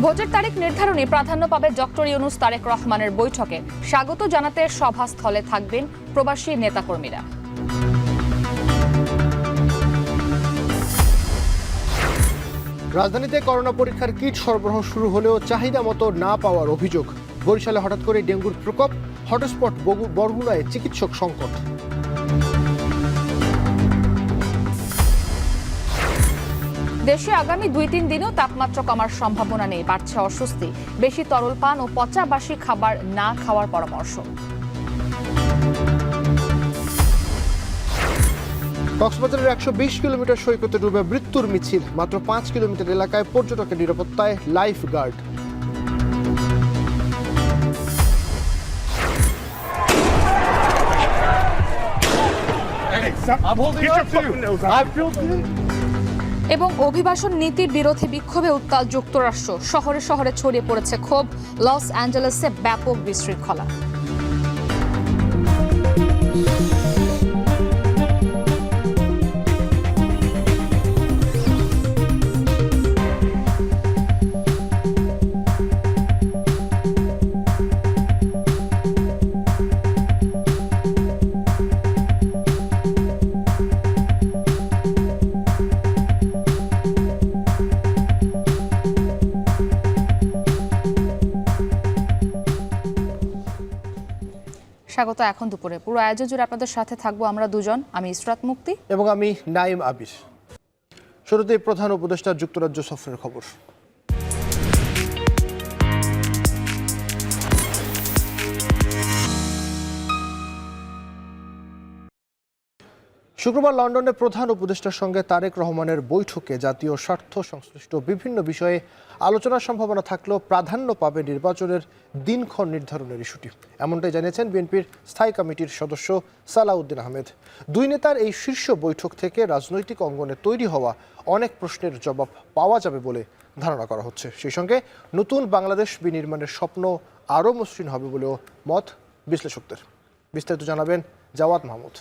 ভোটের তারিখ নির্ধারণে প্রাধান্য পাবে ডক্টর ইউনূস তারেক রহমানের বৈঠকে। স্বাগত জানাতে সভাস্থলে থাকবেন প্রবাসী নেতাকর্মীরা। রাজধানীতে করোনা পরীক্ষার কিট সরবরাহ শুরু হলেও চাহিদা মতো না পাওয়ার অভিযোগ। বরিশালে হঠাৎ করে ডেঙ্গুর প্রকোপ, হটস্পট বরগুনায় চিকিৎসক সংকট। দেশে আগামী 2-3 দিনেও তাপমাত্রা কমার সম্ভাবনা নেই, বাড়ছে অস্বস্তি। বেশি তরল পান ও পচা বাসি খাবার না খাওয়ার পরামর্শ। কক্সবাজারের 120 কিলোমিটার সৈকতে ডুবে মৃত্যুর মিছিল। মাত্র 5 কিলোমিটার এলাকায় পর্যটকের নিরাপত্তায় লাইফ গার্ড। এবং অভিবাসন নীতির বিরোধী বিক্ষোভে উত্তাল যুক্তরাষ্ট্র। শহরে শহরে ছড়িয়ে পড়েছে ক্ষোভ। লস অ্যাঞ্জেলেসে ব্যাপক বিশৃঙ্খলা। স্বাগত এখন দুপুরে। পুরো আয়োজন জুড়ে আপনাদের সাথে থাকবো আমরা দুজন, আমি ইসরাত মুক্তি এবং আমি নাইম আবির। শুরুতেই প্রধান উপদেষ্টা যুক্তরাজ্য সফরের খবর। শুক্রবার লন্ডনে প্রধান উপদেষ্টার সঙ্গে তারেক রহমানের বৈঠকে জাতীয় স্বার্থ সংশ্লিষ্ট বিভিন্ন বিষয়ে আলোচনার সম্ভাবনা থাকলেও প্রাধান্য পাবে নির্বাচনের দিনক্ষণ নির্ধারণের ইস্যুটি। এমনটাই জানিয়েছেন বিএনপির স্থায়ী কমিটির সদস্য সালাউদ্দিন আহমেদ। দুই নেতার এই শীর্ষ বৈঠক থেকে রাজনৈতিক অঙ্গনে তৈরি হওয়া অনেক প্রশ্নের জবাব পাওয়া যাবে বলে ধারণা করা হচ্ছে। সেই সঙ্গে নতুন বাংলাদেশ বিনির্মাণের স্বপ্ন আরও মসৃণ হবে বলেও মত বিশ্লেষকদের। বিস্তারিত জানাবেন জাওয়াদ মাহমুদ।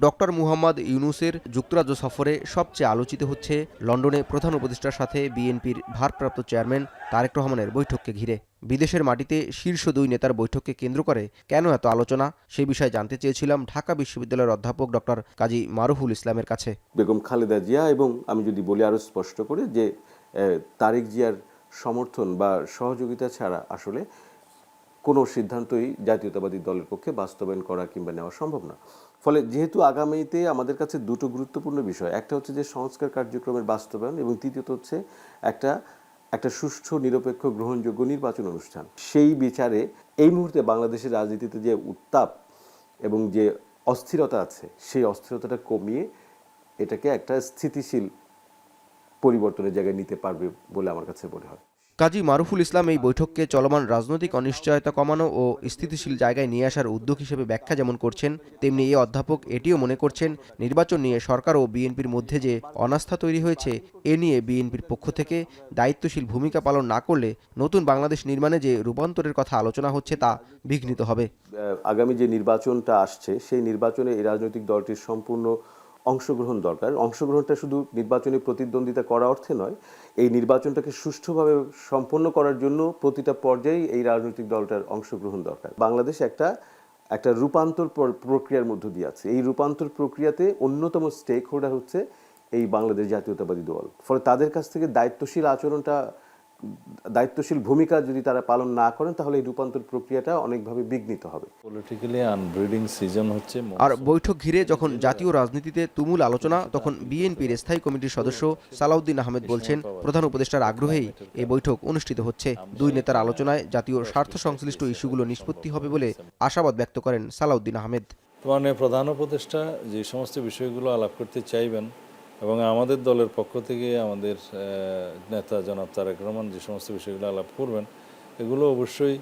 ডক্টর মুহাম্মদ ইউনূসের যুক্তরাজ্য সফরে সবচেয়ে আলোচিত হচ্ছে লন্ডনে প্রধান উপদেষ্টার সাথে বিএনপির ভারপ্রাপ্ত চেয়ারম্যান তারেক রহমানের বৈঠককে ঘিরে। বিদেশের মাটিতে শীর্ষ দুই নেতার বৈঠককে কেন্দ্র করে কেন এত আলোচনা, সে বিষয়ে জানতে চেয়েছিলাম ঢাকা বিশ্ববিদ্যালয়ের অধ্যাপক ডক্টর কাজী মারুফুল ইসলামের কাছে। বেগম খালেদা জিয়া এবং আমি যদি বলি আরও স্পষ্ট করে যে তারেক জিয়ার সমর্থন বা সহযোগিতা ছাড়া আসলে কোনো সিদ্ধান্তই জাতীয়তাবাদী দলের পক্ষে বাস্তবায়ন করা কিংবা নেওয়া সম্ভব না। ফলে যেহেতু আগামীতে আমাদের কাছে দুটো গুরুত্বপূর্ণ বিষয়, একটা হচ্ছে যে সংস্কার কার্যক্রমের বাস্তবায়ন এবং তৃতীয়ত হচ্ছে একটা সুষ্ঠু নিরপেক্ষ গ্রহণযোগ্য নির্বাচন অনুষ্ঠান। সেই বিচারে এই মুহূর্তে বাংলাদেশের রাজনীতিতে যে উত্তাপ এবং যে অস্থিরতা আছে, সেই অস্থিরতাটা কমিয়ে এটাকে একটা স্থিতিশীল পরিবর্তনের জায়গায় নিতে পারবে বলে আমার কাছে মনে হয়। কাজী মারুফুল ইসলাম এই বৈঠককে চলমান রাজনৈতিক অনিশ্চয়তা কমানো ও স্থিতিশীল জায়গায় নিয়ে আসার উদ্যোগ হিসেবে ব্যাখ্যা যেমন করছেন, তেমনি এই অধ্যাপক এটিও মনে করছেন নির্বাচন নিয়ে সরকার ও বিএনপির মধ্যে যে অনাস্থা তৈরি হয়েছে, এ নিয়ে বিএনপির পক্ষ থেকে দায়িত্বশীল ভূমিকা পালন না করলে নতুন বাংলাদেশ নির্মাণে যে রূপান্তরের কথা আলোচনা হচ্ছে তা বিঘ্নিত হবে। আগামী যে নির্বাচনটা আসছে, সেই নির্বাচনে এই রাজনৈতিক দলটির সম্পূর্ণ অংশগ্রহণ দরকার। অংশগ্রহণটা শুধু নির্বাচনে প্রতিদ্বন্দ্বিতা করা অর্থে নয়, এই নির্বাচনটাকে সুষ্ঠুভাবে সম্পন্ন করার জন্য প্রতিটা পর্যায়ে এই রাজনৈতিক দলটার অংশগ্রহণ দরকার। বাংলাদেশ একটা রূপান্তর প্রক্রিয়ার মধ্য দিয়ে আছে। এই রূপান্তর প্রক্রিয়াতে অন্যতম স্টেক হোল্ডার হচ্ছে এই বাংলাদেশ জাতীয়তাবাদী দল। ফলে তাদের কাছ থেকে দায়িত্বশীল ভূমিকা যদি তারা পালন না করেন, তাহলে এই রূপান্তর প্রক্রিয়াটা অনেকভাবে বিঘ্নিত হবে। পলিটিক্যালি আনব্রিডিং সিজন হচ্ছে। আর বৈঠক ঘিরে যখন জাতীয় রাজনীতিতে তুমুল আলোচনা, তখন বিএনপির স্থায়ী কমিটির সদস্য সালাউদ্দিন আহমেদ বলছেন প্রধান উপদেষ্টার আগ্রহেই এই বৈঠক অনুষ্ঠিত হচ্ছে। দুই নেতার আলোচনায় জাতীয় স্বার্থ সংশ্লিষ্ট ইস্যুগুলো নিষ্পত্তি হবে বলে আশাবাদ ব্যক্ত করেন সালাউদ্দিন আহমেদ। প্রধান উপদেষ্টা যে সমস্ত বিষয়গুলো আলাপ করতে চাইবেন এবং আমাদের দলের পক্ষ থেকে আমাদের নেতা জনাব তারেক রহমান যে সমস্ত বিষয়গুলো আলাপ করবেন, এগুলো অবশ্যই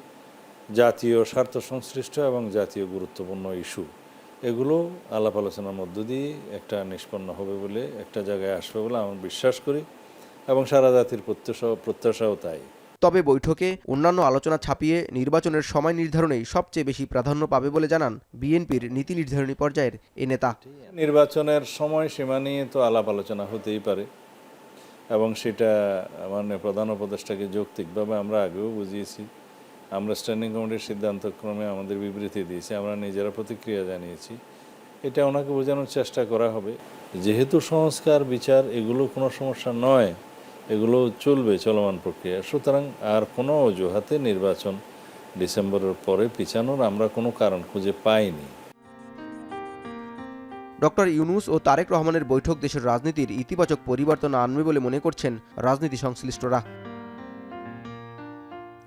জাতীয় স্বার্থ সংশ্লিষ্ট এবং জাতীয় গুরুত্বপূর্ণ ইস্যু। এগুলো আলাপ আলোচনার মধ্য দিয়ে একটা নিষ্পন্ন হবে বলে, একটা জায়গায় আসবে বলে আমি বিশ্বাস করি এবং সারা জাতির প্রত্যাশাও তাই। তবে বৈঠকে অন্যান্য আলোচনা ছাপিয়ে নির্বাচনের সময় নির্ধারণেই সবচেয়ে বেশি প্রাধান্য পাবে বলে জানান বিএনপির নীতি নির্ধারণী পর্যায়ের এ নেতা। নির্বাচনের সময় সীমা নিয়ে তো আলাপ আলোচনা হতেই পারে, এবং সেটা মাননীয় প্রধান উপদেষ্টাকে যৌক্তিকভাবে আমরা আগেও বুঝিয়েছি। আমরা স্ট্যান্ডিং কমিটির সিদ্ধান্তক্রমে আমাদের বিবৃতি দিয়েছি, আমরা নিজেরা প্রতিক্রিয়া জানিয়েছি। এটা ওনাকে বোঝানোর চেষ্টা করা হবে যেহেতু সংস্কার বিচার এগুলো কোনো সমস্যা নয়, এগুলো চলবে চলমান প্রক্রিয়া, সুতরাং আর কোনো অজুহাতে নির্বাচন ডিসেম্বরের পরে পিছানোর আমরা কোনো কারণ খুঁজে পাইনি। ডক্টর ইউনূস ও তারেক রহমানের বৈঠক দেশের রাজনীতির ইতিবাচক পরিবর্তন আনবে বলে মনে করছেন রাজনীতি সংশ্লিষ্টরা।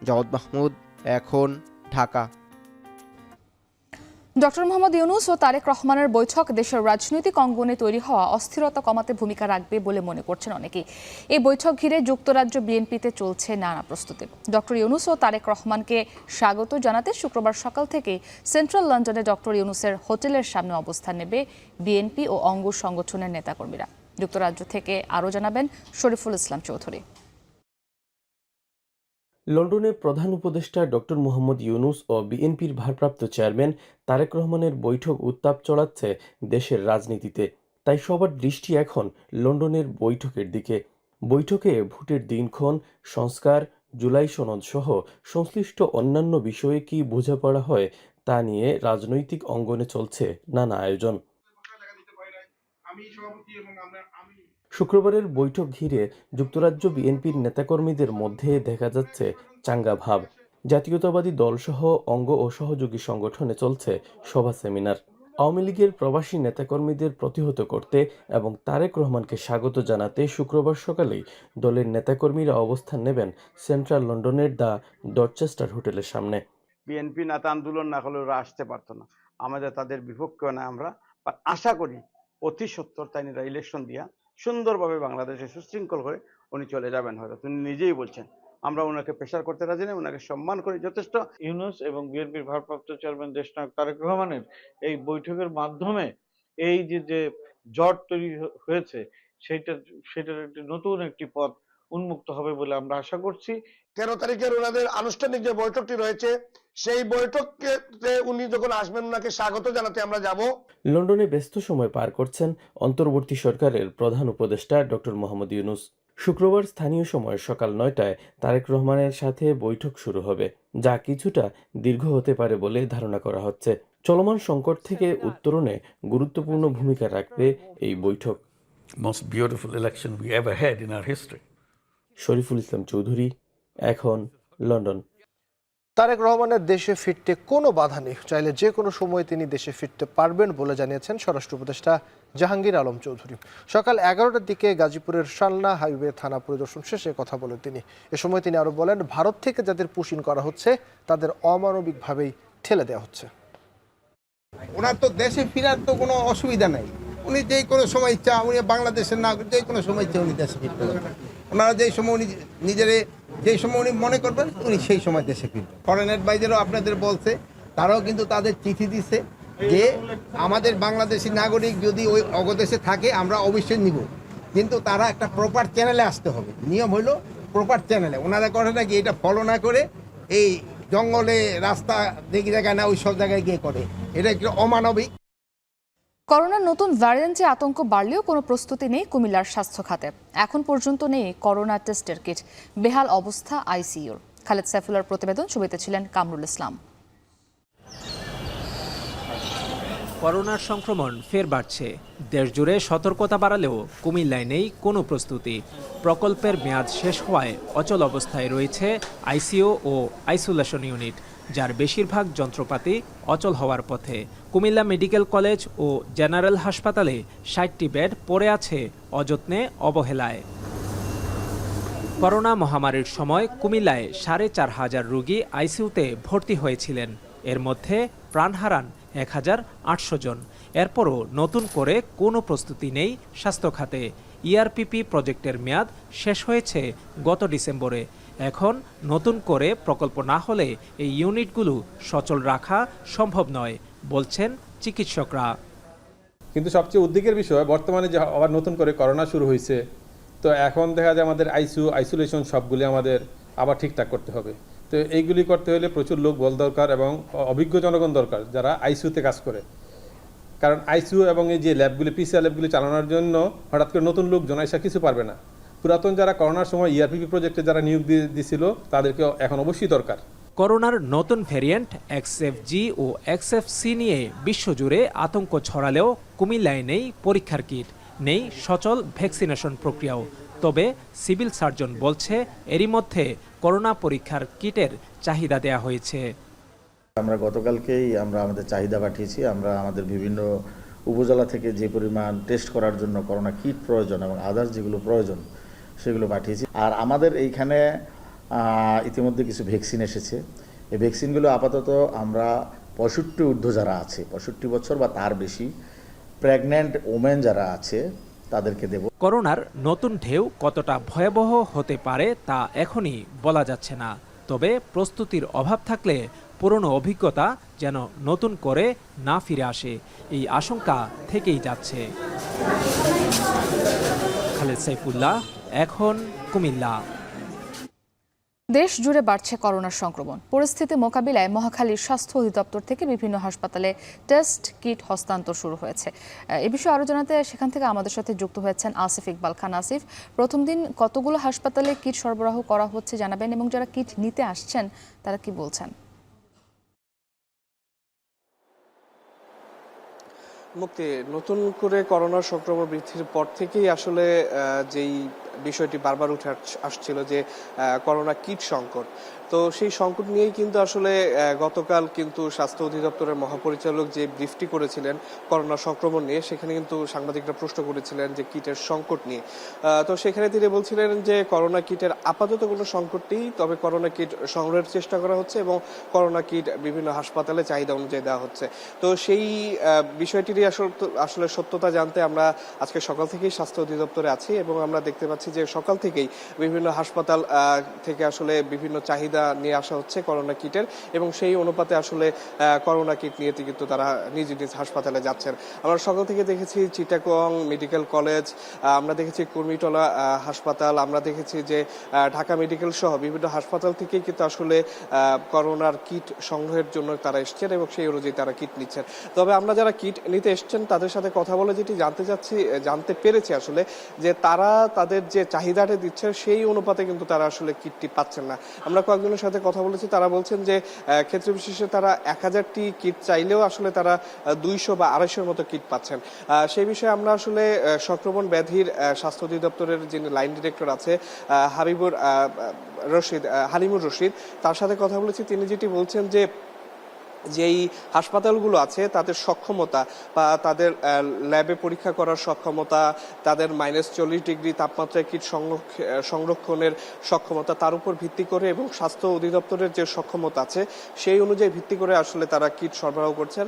জাওয়াদ মাহমুদ, এখন, ঢাকা। ডক্টর মোহাম্মদ ইউনূস ও তারেক রহমানের বৈঠক দেশের রাজনৈতিক অঙ্গনে তৈরি হওয়া অস্থিরতা কমাতে ভূমিকা রাখবে বলে মনে করছেন অনেকেই। এই বৈঠক ঘিরে যুক্তরাজ্য বিএনপিতে চলছে নানা প্রস্তুতি। ডক্টর ইউনূস ও তারেক রহমানকে স্বাগত জানাতে শুক্রবার সকাল থেকে সেন্ট্রাল লন্ডনে ডক্টর ইউনূসের হোটেলের সামনে অবস্থান নেবে বিএনপি ও অঙ্গ সংগঠনের নেতাকর্মীরা। যুক্তরাজ্য থেকে আরও জানাবেন শরীফুল ইসলাম চৌধুরী। লন্ডনে প্রধান উপদেষ্টা ডক্টর মোহাম্মদ ইউনূস ও বিএনপির ভারপ্রাপ্ত চেয়ারম্যান তারেক রহমানের বৈঠক উত্তাপ চড়াচ্ছে দেশের রাজনীতিতে। তাই সবার দৃষ্টি এখন লন্ডনের বৈঠকের দিকে। বৈঠকে ভোটের দিনক্ষণ, সংস্কার, জুলাই সনদ সহ সংশ্লিষ্ট অন্যান্য বিষয়ে কি বোঝাপড়া হয় তা নিয়ে রাজনৈতিক অঙ্গনে চলছে নানা আয়োজন। শুক্রবারের বৈঠক ঘিরে যুক্তরাজ্য বিএনপির নেতাকর্মীদের মধ্যে দেখা যাচ্ছে চাঙ্গা ভাব। জাতীয়তাবাদী দলসহ অঙ্গ ও সহযোগী সংগঠনে চলছে সভা সেমিনার। আওয়ামী লীগের প্রবাসী নেতাকর্মীদের প্রতিহত করতে এবং তারেক রহমানকে স্বাগত জানাতে শুক্রবার সকালেই দলের নেতাকর্মীরা অবস্থান নেবেন সেন্ট্রাল লন্ডনের দ্য ডরচেস্টার হোটেলের সামনে। বিএনপি নেতা আন্দোলন না হলে ওরা আসতে পারতো না, আমাদের তাদের বিপক্ষে না। আমরা আশা করি অতি সত্বর তাই ইলেকশন দিয়া সুন্দরভাবে বাংলাদেশে সুশৃঙ্খল হয়ে উনি চলে যাবেন। হয়তো তিনি নিজেই বলছেন, আমরা ওনাকে প্রেশার করতে রাজি নেই, ওনাকে সম্মান করি যথেষ্ট। ইউনূস এবং বিএনপির ভারপ্রাপ্ত চেয়ারম্যান দেশনায়ক তারেক রহমানের এই বৈঠকের মাধ্যমে এই যে জট তৈরি হয়েছে সেটার একটি নতুন একটি পথ উন্মুক্ত হবে বলে আমরা আশা করছি। 13 তারিখের ওনাদের আনুষ্ঠানিক যে বৈঠকটি রয়েছে সেই বৈঠকে উনি যখন আসবেন ওনাকে স্বাগত জানাতে আমরা যাব। লন্ডনে ব্যস্ত সময় পার করছেন অন্তর্বর্তী সরকারের প্রধান উপদেষ্টা ডক্টর মোহাম্মদ ইউনূস। শুক্রবার স্থানীয় সময় সকাল 9টায় তারেক রহমানের সাথে বৈঠক শুরু হবে, যা কিছুটা দীর্ঘ হতে পারে বলে ধারণা করা হচ্ছে। চলমান সংকট থেকে উত্তরণে গুরুত্বপূর্ণ ভূমিকা রাখবে এই বৈঠক। Most beautiful election we ever had in our history. Shariful Islam Chowdhury, এখন, লন্ডন। তারেক রহমানের দেশে ফিরতে কোনো বাধা নেই, চাইলে যে কোনো সময় তিনি দেশে ফিরতে পারবেন বলে জানিয়েছেন স্বরাষ্ট্র উপদেষ্টা জাহাঙ্গীর আলম চৌধুরী। সকাল 11টার দিকে গাজীপুরের শালনা হাইওয়ে থানা পরিদর্শন শেষে কথা বলেন তিনি। এ সময় তিনি আরও বলেন, ভারত থেকে যাদের পুশিং করা হচ্ছে তাদের অমানবিকভাবেই ঠেলে দেওয়া হচ্ছে। ওনার তো দেশে ফেরার তো কোনো অসুবিধা নাই, উনি যে কোনো সময় ইচ্ছা, উনি বাংলাদেশের নাগরিক, যে কোনো সময় ইচ্ছা উনি দেশে ফিরতে পারবেন। ওনারা যেই সময় উনি যেই সময় উনি মনে করবেন উনি সেই সময় দেশে ফিরবেন। ফরেন অ্যাডভাইজারও আপনাদের বলছে, তারাও কিন্তু তাদের চিঠি দিচ্ছে যে আমাদের বাংলাদেশি নাগরিক যদি ওই অগদেশে থাকে আমরা অবশ্যই নিব, কিন্তু তারা একটা প্রপার চ্যানেলে আসতে হবে। নিয়ম হলো প্রপার চ্যানেলে। ওনারা করে নাকি এটা ফলো না করে এই জঙ্গলে রাস্তা দেখি জায়গায় না ওই সব জায়গায় গিয়ে করে, এটা একটু অমানবিক। করোনার নতুন ভ্যারিয়েন্টে আতঙ্ক বাড়লেও কোনো প্রস্তুতি নেই কুমিল্লার স্বাস্থ্য খাতে। এখন পর্যন্ত নেই করোনা টেস্টের কিট, বেহাল অবস্থা আইসিইউর। খালেদ সাইফুল্লাহর প্রতিবেদন, ছবিতে ছিলেন কামরুল ইসলাম। করোনার সংক্রমণ ফের বাড়ছে। দেশজুড়ে সতর্কতা বাড়ালেও কুমিল্লায় নেই কোনো প্রস্তুতি। প্রকল্পের মেয়াদ শেষ হওয়ায় অচল অবস্থায় রয়েছে আইসিইউ ও আইসোলেশন ইউনিট, যার বেশিরভাগ যন্ত্রপাতি অচল হওয়ার পথে। কুমিল্লা মেডিকেল কলেজ ও জেনারেল হাসপাতালে 60টি বেড পড়ে আছে অযত্নে অবহেলায়। করোনা মহামারীর সময় কুমিল্লায় 4,500 রোগী আইসিইউতে ভর্তি হয়েছিলেন। এর মধ্যে প্রাণ হারান 1,800 জন। এরপরও নতুন করে কোনো প্রস্তুতি নেই স্বাস্থ্য খাতে। ইআরপিপি প্রজেক্টের মেয়াদ শেষ হয়েছে গত ডিসেম্বরে। এখন নতুন করে প্রকল্প না হলে এই ইউনিটগুলো সচল রাখা সম্ভব নয় বলছেন চিকিৎসকরা। কিন্তু সবচেয়ে উদ্বেগের বিষয়, বর্তমানে যে আবার নতুন করে করোনা শুরু হয়েছে, তো এখন দেখা যায় আমাদের আইসোলেশন সবগুলি আমাদের আবার ঠিকঠাক করতে হবে। তো এইগুলি করতে হলে প্রচুর লোক বল দরকার এবং অভিজ্ঞ জনগণ দরকার যারা আইসিইউতে কাজ করে। কারণ আইসিইউ এবং এই যে ল্যাবগুলি, পিসিআর ল্যাবগুলি চালানোর জন্য হঠাৎ করে নতুন লোক জনাইসা কিছু পারবে না। পুরাতন যারা করোনার সময় ইআরপিপি প্রজেক্টে যারা নিয়োগ দিয়েছিল তাদেরকে এখন অবশ্যই দরকার। করোনার নতুন ভ্যারিয়েন্ট XFG ও XFC নিয়ে বিশ্বজুড়ে আতঙ্ক ছড়ালেও কুমিল্লায় নেই পরীক্ষার কিট, নেই সচল ভ্যাকসিনেশন প্রক্রিয়াও। তবে সিভিল সার্জন বলছে এরই মধ্যে করোনা পরীক্ষার কিটের চাহিদা দেয়া হয়েছে। আমরা গতকালকেই আমাদের চাহিদা পাঠিয়েছি। আমরা আমাদের বিভিন্ন উপজেলা থেকে যে পরিমাণ টেস্ট করার জন্য করোনা কিট প্রয়োজন এবং আদার্স যেগুলো প্রয়োজন সেগুলো পাঠিয়েছি। আর আমাদের এইখানে ইতিমধ্যে কিছু ভ্যাকসিন এসেছে। এই ভ্যাকসিনগুলো আপাতত আমরা 65 ঊর্ধ্ব যারা আছে, 65 বছর বা তার বেশি প্রেগন্যান্ট ওমেন যারা আছে তাদেরকে দেব। করোনার নতুন ঢেউ কতটা ভয়াবহ হতে পারে তা এখনই বলা যাচ্ছে না। তবে প্রস্তুতির অভাব থাকলে পুরনো অভিজ্ঞতা যেন নতুন করে না ফিরে আসে, এই আশঙ্কা থেকেই যাচ্ছে। খালেদ সাইফুল্লাহ, এখন কুমিল্লা। দেশ জুড়ে বাড়ছে করোনার সংক্রমণ। পরিস্থিতি মোকাবিলায় মহাখালীর স্বাস্থ্য অধিদপ্তর থেকে বিভিন্ন হাসপাতালে টেস্ট কিট হস্তান্তর শুরু হয়েছে। এ বিষয়ে আরও জানাতে সেখান থেকে আমাদের সাথে যুক্ত হয়েছেন আসিফ ইকবাল খান। আসিফ, প্রথম দিন কতগুলো হাসপাতালে কিট সরবরাহ করা হচ্ছে জানাবেন, এবং যারা কিট নিতে আসছেন তারা কি বলছেন? মুক্তি, নতুন করে করোনার সংক্রমণ বৃদ্ধির পর থেকেই আসলে যেই বিষয়টি বারবার উঠে আসছিল যে করোনা কিট সংকট, তো সেই সংকট নিয়েই কিন্তু আসলে গতকাল কিন্তু স্বাস্থ্য অধিদপ্তরের মহাপরিচালক যে ব্রিফটি করেছিলেন করোনা সংক্রমণ নিয়ে, সেখানে কিন্তু সাংবাদিকরা প্রশ্ন করেছিলেন যে কিটের সংকট নিয়ে। তো সেখানে তিনি বলছিলেন যে করোনা কিটের আপাতত কোনো সংকট নেই, তবে করোনা কিট সংগ্রহের চেষ্টা করা হচ্ছে এবং করোনা কিট বিভিন্ন হাসপাতালে চাহিদা অনুযায়ী দেওয়া হচ্ছে। তো সেই বিষয়টিরই আসলে সত্যতা জানতে আমরা আজকে সকাল থেকেই স্বাস্থ্য অধিদপ্তরে আছি এবং আমরা দেখতে পাচ্ছি যে সকাল থেকেই বিভিন্ন হাসপাতাল থেকে আসলে বিভিন্ন চাহিদা নিয়ে আসা হচ্ছে করোনা কিটের, এবং সেই অনুপাতে আসলে করোনা কিট নিয়ে কিন্তু তারা নিজ নিজ হাসপাতালে যাচ্ছেন। আমরা সকাল থেকে দেখেছি চিটাগং মেডিকেল কলেজ, আমরা দেখেছি কুর্মিটোলা হাসপাতাল, আমরা দেখেছি যে ঢাকা মেডিকেল সহ বিভিন্ন হাসপাতাল থেকেই কিন্তু আসলে করোনার কিট সংগ্রহের জন্য তারা এসছেন এবং সেই অনুযায়ী তারা কিট নিচ্ছেন। তবে আমরা যারা কিট নিতে এসছেন তাদের সাথে কথা বলে যেটি জানতে পেরেছি আসলে যে তারা তাদের যে চাহিদাটা দিচ্ছেন সেই অনুপাতে কিন্তু তারা আসলে কিটটি পাচ্ছেন না। আমরা কয়েকজনের সাথে কথা বলেছি, তারা বলছেন যে ক্ষেত্র বিশেষে তারা 1000টি কিট চাইলেও আসলে তারা 200 বা 250 মতো কিট পাচ্ছেন। সেই বিষয়ে আমরা আসলে সংক্রমণ ব্যাধির স্বাস্থ্য অধিদপ্তরের যিনি লাইন ডিরেক্টর আছে হালিমুর রশিদ, তার সাথে কথা বলেছি। তিনি যেটি বলছেন যে যেই হাসপাতালগুলো আছে তাদের সক্ষমতা বা তাদের ল্যাবে পরীক্ষা করার সক্ষমতা, তাদের -40 ডিগ্রি তাপমাত্রায় কিট সংরক্ষণের সক্ষমতা, তার উপর ভিত্তি করে এবং স্বাস্থ্য অধিদপ্তরের যে সক্ষমতা আছে সেই অনুযায়ী ভিত্তি করে আসলে তারা কিট সরবরাহ করছেন।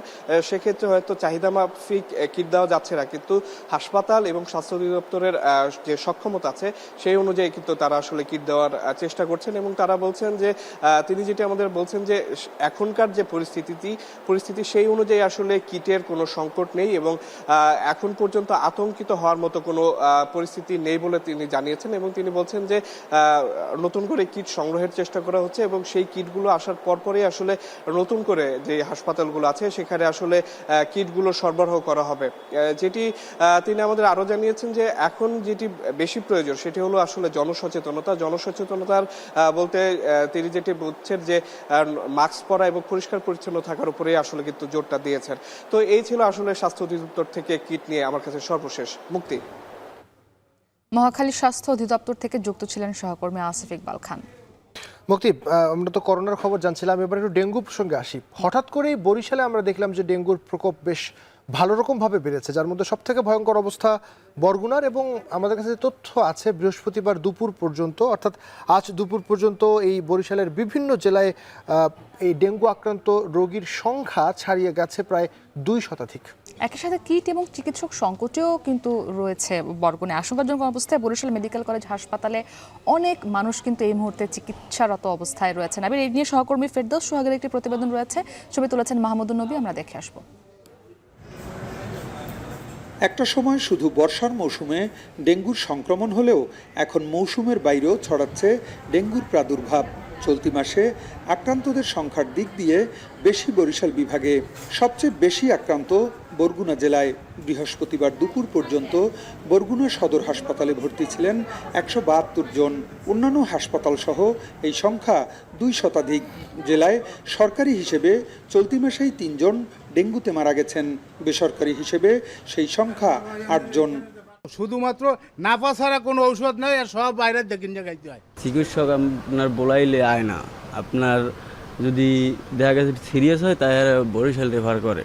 সেক্ষেত্রে হয়তো চাহিদা মাফিক কিট দেওয়া যাচ্ছে না, কিন্তু হাসপাতাল এবং স্বাস্থ্য অধিদপ্তরের যে সক্ষমতা আছে সেই অনুযায়ী কিন্তু তারা আসলে কিট দেওয়ার চেষ্টা করছেন। এবং তারা বলছেন যে তিনি যেটি আমাদের বলছেন যে এখনকার যে পরিস্থিতি সেই অনুযায়ী আসলে কিটের কোনো সংকট নেই এবং এখন পর্যন্ত আতঙ্কিত হওয়ার মতো কোনো পরিস্থিতি নেই বলে তিনি জানিয়েছেন। এবং তিনি বলছেন যে নতুন করে কিট সংগ্রহের চেষ্টা করা হচ্ছে এবং সেই কিটগুলো আসার পরপরই আসলে নতুন করে যে হাসপাতালগুলো আছে সেখানে আসলে কিটগুলো সরবরাহ করা হবে। যেটি তিনি আমাদের আরও জানিয়েছেন যে এখন যেটি বেশি প্রয়োজন সেটি হলো আসলে জনসচেতনতার বলতে তিনি যেটি বলছেন যে মাস্ক পরা এবং পরিষ্কার পরিচ্ছন্ন থাকার উপরেই আসলে কিন্তু জোরটা দিয়েছেন। তো এই ছিল আসলে স্বাস্থ্য অধিদপ্তর থেকে কিট নিয়ে আমার কাছে সর্বশেষ। মুক্তি। মহাখালী স্বাস্থ্য অধিদপ্তর থেকে যুক্ত ছিলেন সহকর্মী আসিফ ইকবাল খান। মুক্তি, আমরা তো করোনার খবর জানছিলাম, এবার একটু ডেঙ্গু প্রসঙ্গে আসি। হঠাৎ করেই বরিশালে আমরা দেখলাম যে ডেঙ্গুর প্রকোপ বেশ ভালো রকমভাবে বেড়েছে, যার মধ্যে সবথেকে ভয়ঙ্কর অবস্থা বরগুনার। এবং আমাদের কাছে তথ্য আছে বৃহস্পতিবার দুপুর পর্যন্ত, অর্থাৎ আজ দুপুর পর্যন্ত এই বরিশালের বিভিন্ন জেলায় এই ডেঙ্গু আক্রান্ত রোগীর সংখ্যা ছাড়িয়ে গেছে প্রায় 2 শতাধিক। একই সাথে কিট এবং চিকিৎসক সংকটেও কিন্তু রয়েছে বরগুনায়। আশঙ্কাজনক অবস্থায় বরিশাল মেডিকেল কলেজ হাসপাতালে অনেক মানুষ কিন্তু এই মুহূর্তে চিকিৎসারত অবস্থায় রয়েছেন। আবার এই নিয়ে সহকর্মী ফেরদৌস সোহাগের একটি প্রতিবেদন রয়েছে, ছবি তুলেছেন মাহমুদুন নবী, আমরা দেখে আসবো। একটা সময় শুধু বর্ষার মৌসুমে ডেঙ্গুর সংক্রমণ হলেও এখন মৌসুমের বাইরেও ছড়াচ্ছে ডেঙ্গুর প্রাদুর্ভাব। চলতি মাসে আক্রান্তদের সংখ্যার দিক দিয়ে বেশি বরিশাল বিভাগে। সবচেয়ে বেশি আক্রান্ত বরগুনা জেলায়। বৃহস্পতিবার দুপুর পর্যন্ত বরগুনা সদর হাসপাতালে ভর্তি ছিলেন 172 জন। অন্যান্য হাসপাতাল সহ এই সংখ্যা 2 শতাধিক। জেলায় সরকারি হিসেবে চলতি মাসেই 3 জন ডেঙ্গুতে মারা গেছেন। বেসরকারি হিসেবে সেই সংখ্যা 8 জন। শুধুমাত্র নাপা ছাড়া কোনো ঔষধ নাই, আর সব বাইরের দেখিন জায়গায় হয়। চিকিৎসক আপনার বলাইলে আয় না, আপনার যদি দেখা গেছে সিরিয়াস হয় তাহলে বরিশাল রেফার করে।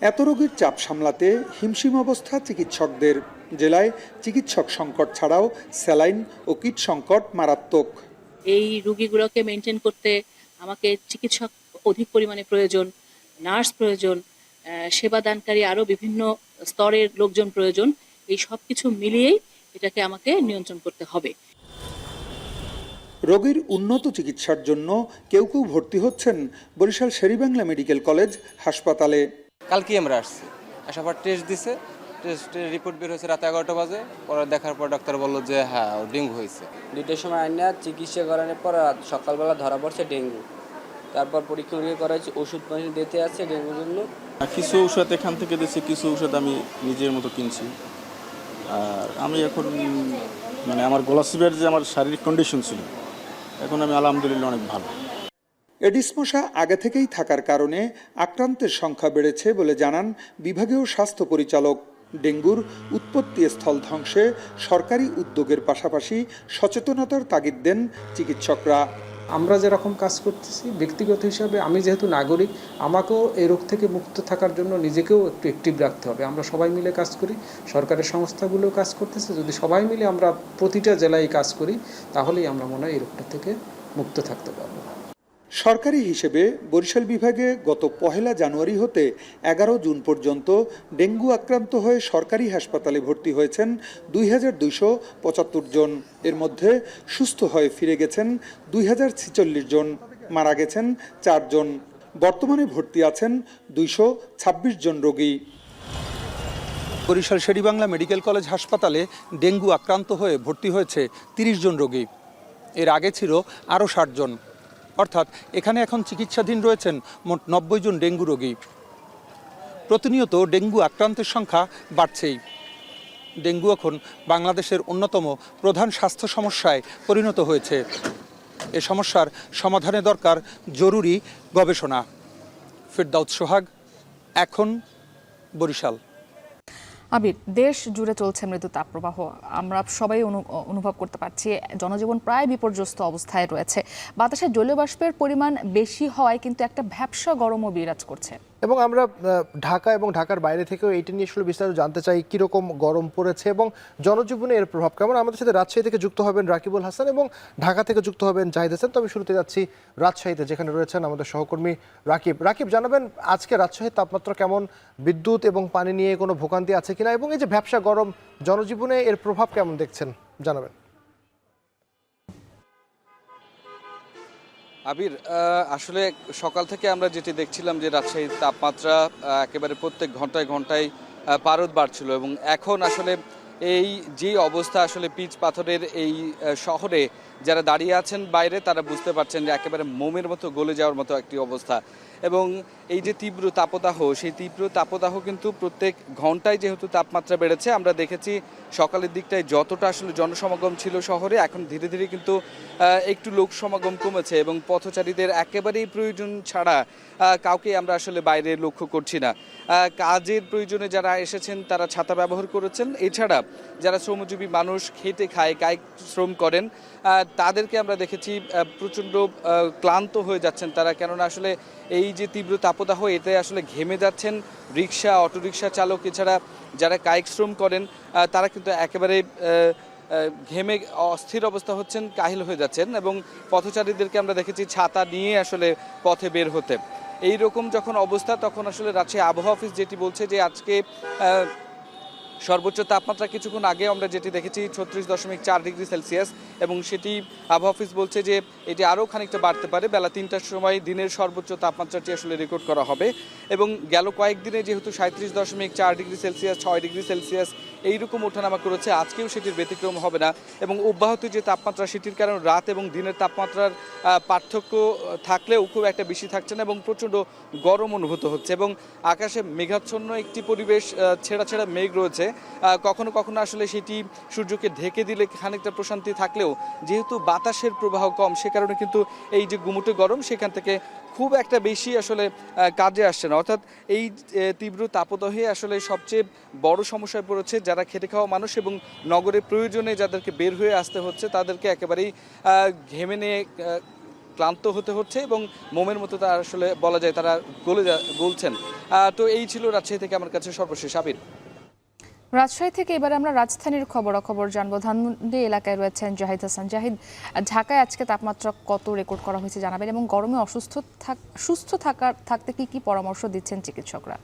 এত রোগীর চাপ সামলাতে হিমশিম অবস্থা চিকিৎসকদের। জেলায় চিকিৎসক সংকট ছাড়াও স্যালাইন ও কিট সংকট মারাত্মক। এই রোগীগুলোকে মেনটেন করতে আমাকে চিকিৎসক অধিক পরিমাণে প্রয়োজন, নার্স প্রয়োজন, সেবাদানকারী আরও বিভিন্ন স্তরের লোকজন প্রয়োজন। এই সব কিছু মিলিয়েই এটাকে আমাকে নিয়ন্ত্রণ করতে হবে। রোগীর উন্নত চিকিৎসার জন্য কেউ কেউ ভর্তি হচ্ছেন বরিশাল শেরেবাংলা মেডিকেল কলেজ হাসপাতালে। কালকে আমরা আসছি, আসার পর টেস্ট দিছে, টেস্টের রিপোর্ট বের হয়েছে রাত 11টা বাজে। পরে দেখার পর ডাক্তার বললো যে হ্যাঁ ডেঙ্গু হয়েছে। 2টার সময় আইনা চিকিৎসা করানোর পর সকালবেলা ধরা পড়ছে ডেঙ্গু। তারপর পরীক্ষা করা হয়েছে, ওষুধ পানি দিতে আছে ডেঙ্গুর জন্য। কিছু ঔষধ এখান থেকে দিয়েছে, কিছু ঔষধ আমি নিজের মতো কিনছি। আর আমি এখন মানে আমার গলা চিবার যে আমার শারীরিক কন্ডিশন ছিল, এখন আমি আলহামদুলিল্লাহ অনেক ভালো। এডিস মশা আগে থেকেই থাকার কারণে আক্রান্তের সংখ্যা বেড়েছে বলে জানান বিভাগীয় স্বাস্থ্য পরিচালক। ডেঙ্গুর উৎপত্তি স্থল ধ্বংসে সরকারি উদ্যোগের পাশাপাশি সচেতনতার তাগিদ দেন চিকিৎসকরা। আমরা যেরকম কাজ করতেছি, ব্যক্তিগত হিসাবে আমি যেহেতু নাগরিক, আমাকেও এই রোগ থেকে মুক্ত থাকার জন্য নিজেকেও একটু অ্যাক্টিভ রাখতে হবে। আমরা সবাই মিলে কাজ করি, সরকারের সংস্থাগুলোও কাজ করতেছে। যদি সবাই মিলে আমরা প্রতিটা জেলায় কাজ করি, তাহলেই আমরা মনে হয় এই রোগটা থেকে মুক্ত থাকতে পারবো। সরকারি হিসেবে বরিশাল বিভাগে গত 1 জানুয়ারি হতে 11 জুন পর্যন্ত ডেঙ্গু আক্রান্ত হয়ে সরকারি হাসপাতালে ভর্তি হয়েছেন 2275 জন। এর মধ্যে সুস্থ হয়ে ফিরে গেছেন 2046 জন, মারা গেছেন 4 জন। বর্তমানে ভর্তি আছেন 226 জন রোগী। বরিশাল শেরেবাংলা মেডিকেল কলেজ হাসপাতালে ডেঙ্গু আক্রান্ত হয়ে ভর্তি হয়েছে 30 জন রোগী। এর আগে ছিল আরও 60 জন। অর্থাৎ এখানে এখন চিকিৎসাধীন রয়েছেন মোট 90 জন ডেঙ্গু রোগী। প্রতিনিয়ত ডেঙ্গু আক্রান্তের সংখ্যা বাড়ছেই। ডেঙ্গু এখন বাংলাদেশের অন্যতম প্রধান স্বাস্থ্য সমস্যায় পরিণত হয়েছে। এ সমস্যার সমাধানে দরকার জরুরি গবেষণা। ফেরদাউস সোহাগ, এখন, বরিশাল। আবির, দেশ জুড়ে চলছে মৃদু তাপপ্রবাহ। আমরা সবাই অনুভব করতে পারছি জনজীবন প্রায় বিপর্যস্ত অবস্থায় রয়েছে। বাতাসে জলীয় বাষ্পের পরিমাণ বেশি হওয়ায় কিন্তু একটা ভ্যাপসা গরমও বিরাজ করছে। এবং আমরা ঢাকা এবং ঢাকার বাইরে থেকেও এইটা নিয়ে আসলে বিস্তারিত জানতে চাই, কীরকম গরম পড়েছে এবং জনজীবনে এর প্রভাব কেমন। আমাদের সাথে রাজশাহী থেকে যুক্ত হবেন রাকিবুল হাসান এবং ঢাকা থেকে যুক্ত হবেন জাহিদ হাসান। তো আমি শুরুতে যাচ্ছি রাজশাহীতে, যেখানে রয়েছেন আমাদের সহকর্মী রাকিব। রাকিব, জানাবেন আজকে রাজশাহীর তাপমাত্রা কেমন, বিদ্যুৎ এবং পানি নিয়ে কোনো ভোগান্তি আছে কিনা, এবং এই যে ভ্যাপসা গরম জনজীবনে এর প্রভাব কেমন দেখছেন, জানাবেন। আবির, আসলে সকাল থেকে আমরা যেটি দেখছিলাম যে রাজশাহীর তাপমাত্রা একেবারে প্রত্যেক ঘন্টায় ঘন্টায় পারদ বাড়ছিল, এবং এখন আসলে এই যে অবস্থা, আসলে পিচ পাথরের এই শহরে যারা দাঁড়িয়ে আছেন বাইরে, তারা বুঝতে পারছেন যে একেবারে মোমের মতো গলে যাওয়ার মতো একটি অবস্থা। এবং এই যে তীব্র তাপদাহ, সেই তীব্র তাপদাহ কিন্তু প্রত্যেক ঘন্টায় যেহেতু তাপমাত্রা বেড়েছে, আমরা দেখেছি সকালের দিকটায় যতটা আসলে জনসমাগম ছিল শহরে, এখন ধীরে ধীরে কিন্তু একটু লোক সমাগম কমেছে এবং পথচারীদের একেবারেই প্রয়োজন ছাড়া কাউকে আমরা আসলে বাইরে লক্ষ্য করছি না। কাজের প্রয়োজনে যারা এসেছেন তারা ছাতা ব্যবহার করেছেন, এছাড়া যারা শ্রমজীবী মানুষ খেটে খায়, কায়িক শ্রম করেন, তাদেরকে আমরা দেখেছি প্রচণ্ড ক্লান্ত হয়ে যাচ্ছেন তারা, কেননা আসলে এই যে তীব্র তাপদাহ, এতে আসলে ঘেমে যাচ্ছেন রিক্সা, অটোরিকশা চালক, এছাড়া যারা কায়িক শ্রম করেন তারা কিন্তু একেবারে ঘেমে অস্থির অবস্থা হচ্ছেন, কাহিল হয়ে যাচ্ছেন। এবং পথচারীদেরকে আমরা দেখেছি ছাতা নিয়ে আসলে পথে বের হতে। এই রকম যখন অবস্থা, তখন আসলে রাজশাহী আবহাওয়া অফিস যেটি বলছে যে আজকে সর্বোচ্চ তাপমাত্রা কিছুক্ষণ আগে আমরা যেটি দেখেছি 36.4 ডিগ্রি সেলসিয়াস, এবং সেটি আবহাওয়া অফিস বলছে যে এটি আরও খানিকটা বাড়তে পারে। বেলা 3টার সময় দিনের সর্বোচ্চ তাপমাত্রাটি আসলে রেকর্ড করা হবে। এবং গেল কয়েকদিনে যেহেতু 37.4 ডিগ্রি সেলসিয়াস, 6 ডিগ্রি সেলসিয়াস এইরকম ওঠানামা করেছে, আজকেও সেটির ব্যতিক্রম হবে না। এবং অব্যাহত যে তাপমাত্রা সেটির কারণ রাত এবং দিনের তাপমাত্রার পার্থক্য থাকলেও খুব একটা বেশি থাকছে না এবং প্রচণ্ড গরম অনুভূত হচ্ছে। এবং আকাশে মেঘাচ্ছন্ন একটি পরিবেশ, ছেঁড়া ছেঁড়া মেঘ রয়েছে। কখনো কখনো আসলে সেটি সূর্যকে ঢেকে দিলে খানিকটা প্রশান্তি থাকলেও যেহেতু বাতাসের প্রবাহ কম, সে কারণে কিন্তু এই যে গুমুটে গরম সেখান থেকে খুব একটা বেশি আসলে কাজে আসছে না। অর্থাৎ এই তীব্র তাপদাহে আসলে সবচেয়ে বড় সমস্যায় পড়েছে যারা খেটে খাওয়া মানুষ এবং নগরে প্রয়োজনে যাদেরকে বের হয়ে আসতে হচ্ছে, তাদেরকে একেবারেই ঘেমে নিয়ে ক্লান্ত হতে হচ্ছে এবং মোমের মতো তারা আসলে বলা যায় তারা গলছেন। তো এই ছিল রাজশাহী থেকে আমার কাছে সর্বশেষ। আবির। রাজশাহী থেকে এবার আমরা রাজধানীর খবরাখবর জানবো। ধানমন্ডি এলাকায় রয়েছেন জাহিদ হাসান। জাহিদ, ঢাকায় আজকে তাপমাত্রা কত রেকর্ড করা হয়েছে জানাবেন, এবং গরমে সুস্থ থাকতে কি পরামর্শ দিচ্ছেন চিকিৎসকরা?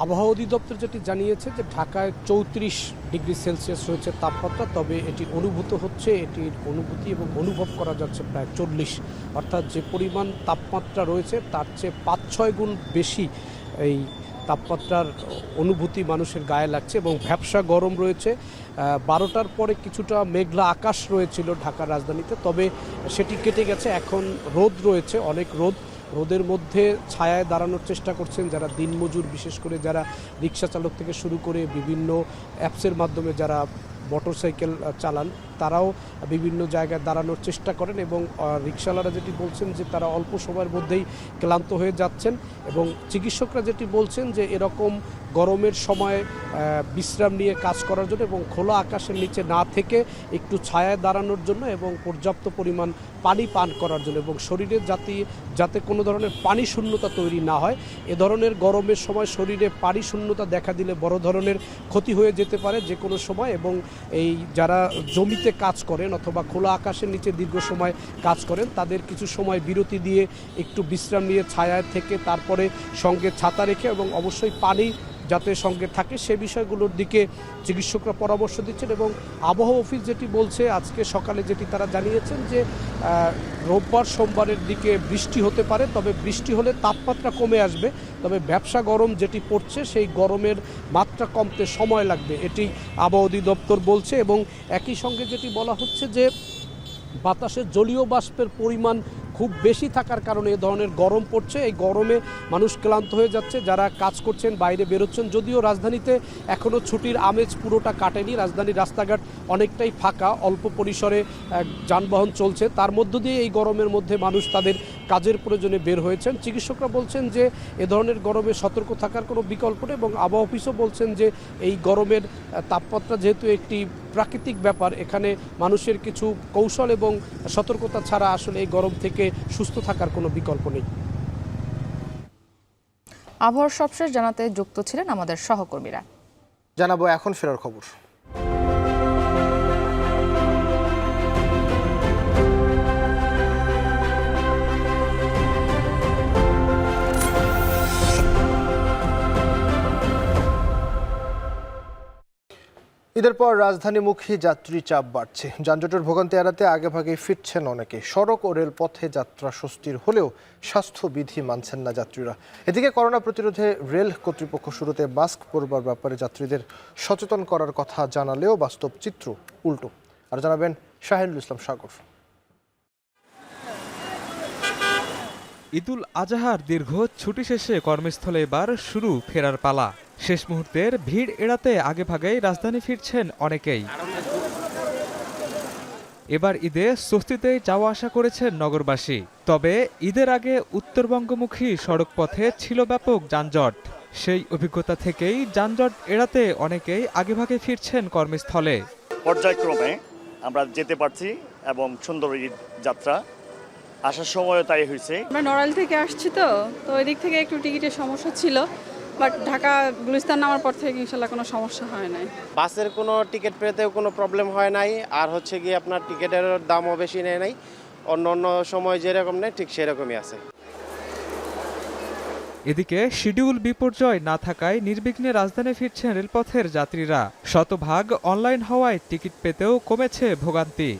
আবহাওয়া অধিদপ্তর যেটি জানিয়েছে যে ঢাকায় 34 ডিগ্রি সেলসিয়াস রয়েছে তাপমাত্রা, তবে এটি অনুভূত হচ্ছে, এটির অনুভূতি এবং অনুভব করা যাচ্ছে প্রায় 40, অর্থাৎ যে পরিমাণ তাপমাত্রা রয়েছে তার চেয়ে 5-6 গুণ বেশি এই তাপমাত্রার অনুভূতি মানুষের গায়ে লাগছে এবং ভ্যাপসা গরম রয়েছে। 12টার পরে কিছুটা মেঘলা আকাশ রয়েছিল ঢাকার রাজধানীতে, তবে সেটি কেটে গেছে। এখন রোদ রয়েছে, অনেক রোদের মধ্যে ছায়ায় দাঁড়ানোর চেষ্টা করছেন যারা দিনমজুর, বিশেষ করে যারা রিক্সা চালক থেকে শুরু করে বিভিন্ন অ্যাপসের মাধ্যমে যারা মোটরসাইকেল চালান, তারাও বিভিন্ন জায়গায় দাঁড়ানোর চেষ্টা করেন এবং রিক্সাওয়ালারা যেটি বলছেন যে তারা অল্প সময়ের মধ্যেই ক্লান্ত হয়ে যাচ্ছেন। এবং চিকিৎসকরা যেটি বলছেন যে এরকম গরমের সময় বিশ্রাম নিয়ে কাজ করার জন্য এবং খোলা আকাশের নিচে না থেকে একটু ছায়ায় দাঁড়ানোর জন্য এবং পর্যাপ্ত পরিমাণ পানি পান করার জন্য, এবং শরীরে যাতে কোনো ধরনের পানি শূন্যতা তৈরি না হয়। এ ধরনের গরমের সময় শরীরে পানি শূন্যতা দেখা দিলে বড় ধরনের ক্ষতি হয়ে যেতে পারে যে কোনো সময়। এবং এই যারা জমিতে কাজ করেন অথবা খোলা আকাশের নিচে দীর্ঘ সময় কাজ করেন, তাদের কিছু সময় বিরতি দিয়ে একটু বিশ্রাম নিয়ে ছায়ায় থেকে তারপরে সঙ্গে ছাতা রেখে এবং অবশ্যই পানি যাতে সঙ্গে থাকে সে বিষয়গুলোর দিকে চিকিৎসকরা পরামর্শ দিচ্ছেন। এবং আবহাওয়া অফিস যেটি বলছে, আজকে সকালে যেটি তারা জানিয়েছেন যে রোববার সোমবারের দিকে বৃষ্টি হতে পারে, তবে বৃষ্টি হলে তাপমাত্রা কমে আসবে, তবে ব্যবসা গরম যেটি পড়ছে সেই গরমের মাত্রা কমতে সময় লাগবে, এটি আবহাওয়া অধিদপ্তর বলছে। এবং একই সঙ্গে যেটি বলা হচ্ছে যে বাতাসে জলীয় বাষ্পের পরিমাণ খুব বেশি থাকার কারণে এ ধরনের গরম পড়ছে। এই গরমে মানুষ ক্লান্ত হয়ে যাচ্ছে, যারা কাজ করছেন বাইরে বেরোচ্ছেন। যদিও রাজধানীতে এখনও ছুটির আমেজ পুরোটা কাটেনি, রাজধানীর রাস্তাঘাট অনেকটাই ফাঁকা, অল্প পরিসরে যানবাহন চলছে, তার মধ্য দিয়ে এই গরমের মধ্যে মানুষ তাদের কাজের প্রয়োজনে বের হয়েছেন। চিকিৎসকরা বলছেন যে এ ধরনের গরমে সতর্ক থাকার কোনো বিকল্প নেই এবং আবহাওয়া অফিসও বলছেন যে এই গরমের তাপমাত্রা যেহেতু একটি প্রাকৃতিক ব্যাপার, এখানে মানুষের কিছু কৌশল এবং সতর্কতা ছাড়া আসলে এই গরম থেকে সুস্থ থাকার কোনো বিকল্প নেই। আবহাওয়ার সবশেষ জানাতে যুক্ত ছিলেন আমাদের সহকর্মীরা। জানাবো এখন ফেরার খবর। ঈদের পর রাজধানীমুখী যাত্রী চাপ বাড়ছে। যানজটের ভোগান্তি এড়াতে আগেভাগে ফিরছেন অনেকে। সড়ক ও রেলপথে যাত্রা স্বস্তির হলেও স্বাস্থ্যবিধি মানছেন না যাত্রীরা। এদিকে করোনা প্রতিরোধে রেল কর্তৃপক্ষ শুরুতে মাস্ক পরবার ব্যাপারে যাত্রীদের সচেতন করার কথা জানালেও বাস্তব চিত্র উল্টো। আর জানাবেন শাহিনুল ইসলাম সাগর। ঈদুল আজহার দীর্ঘ ছুটি শেষে কর্মস্থলে এবার শুরু ফেরার পালা। শেষ মুহূর্তের ভিড় এড়াতে আগেভাগেই রাজধানী ফিরছেন অনেকেই। এবার ঈদে স্বস্তিতেই যাওয়া আসা করেছেন নগরবাসী। তবে ঈদের আগে উত্তরবঙ্গমুখী সড়কপথে ছিল ব্যাপক যানজট। সেই অভিজ্ঞতা থেকেই যানজট এড়াতে অনেকেই আগেভাগে ফিরছেন কর্মস্থলে। পর্যায়ক্রমে আমরা যেতে পারছি এবং সুন্দর ঈদ যাত্রা আসার সময় তাই হয়েছে। আমরা নড়াইল থেকে আসছি তো ওই দিক থেকে একটু টিকিটের সমস্যা ছিল, বাট ঢাকা গুলিস্তান নামার পর থেকে ইনশাল্লাহ কোনো সমস্যা হয় নাই। বাসের কোনো টিকিট পেতেও কোনো প্রবলেম হয় নাই, আর হচ্ছে গিয়ে আপনার টিকিটের দামও বেশি নেয় নাই, অন্য অন্য সময় যেরকম নেয় ঠিক সেরকমই আছে। এদিকে শিডিউল বিপর্যয় না থাকায় নির্বিঘ্নে রাজধানী ফিরছেন রেলপথের যাত্রীরা। শতভাগ অনলাইন হওয়ায় টিকিট পেতেও কমেছে ভোগান্তি।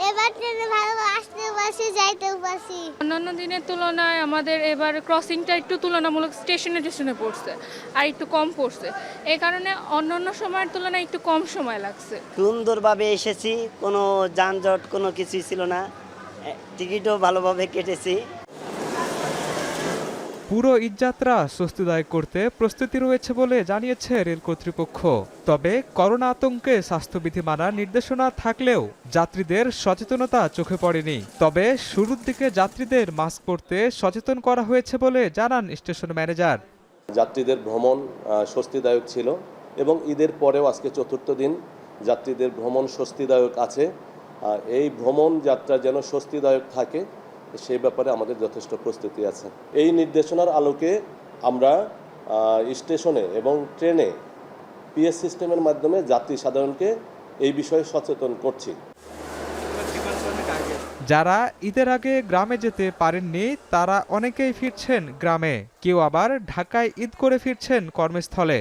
এবার ট্রেনে ভালো আসতেও পারছি, যাইতেও পারছি। অন্যান্য দিনের তুলনায় আমাদের এবার ক্রসিংটা একটু তুলনামূলক স্টেশনে পড়ছে, আর একটু কম পড়ছে। এই কারণে অন্যান্য সময়ের তুলনায় একটু কম সময় লাগছে। সুন্দরভাবে এসেছি, কোনো যানজট কোনো কিছুই ছিল না, টিকিটও ভালোভাবে কেটেছি। পুরো ঈদযাত্রা স্বস্তিদায়ক করতে প্রস্তুতি রয়েছে বলে জানিয়েছে রেল কর্তৃপক্ষ। তবে করোনা আতঙ্কে স্বাস্থ্যবিধি মানার নির্দেশনা থাকলেও যাত্রীদের সচেতনতা চোখে পড়েনি। তবে শুরুর দিকে যাত্রীদের মাস্ক পরতে সচেতন করা হয়েছে বলে জানান স্টেশন ম্যানেজার। যাত্রীদের ভ্রমণ স্বস্তিদায়ক ছিল এবং ঈদের পরেও আজকে চতুর্থ দিন যাত্রীদের ভ্রমণ স্বস্তিদায়ক আছে। এই ভ্রমণ যাত্রা যেন স্বস্তিদায়ক থাকে সেই ব্যাপারে আমাদের যথেষ্ট প্রস্তুতি আছে। এই নির্দেশনার আলোকে আমরা স্টেশনে এবং ট্রেনে পিএস সিস্টেমের মাধ্যমে যাত্রী সাধারণকে এই বিষয়ে সচেতন করছি। যারা ঈদের আগে গ্রামে যেতে পারেননি তারা অনেকেই ফিরছেন গ্রামে, কেউ আবার ঢাকায় ঈদ করে ফিরছেন কর্মস্থলে।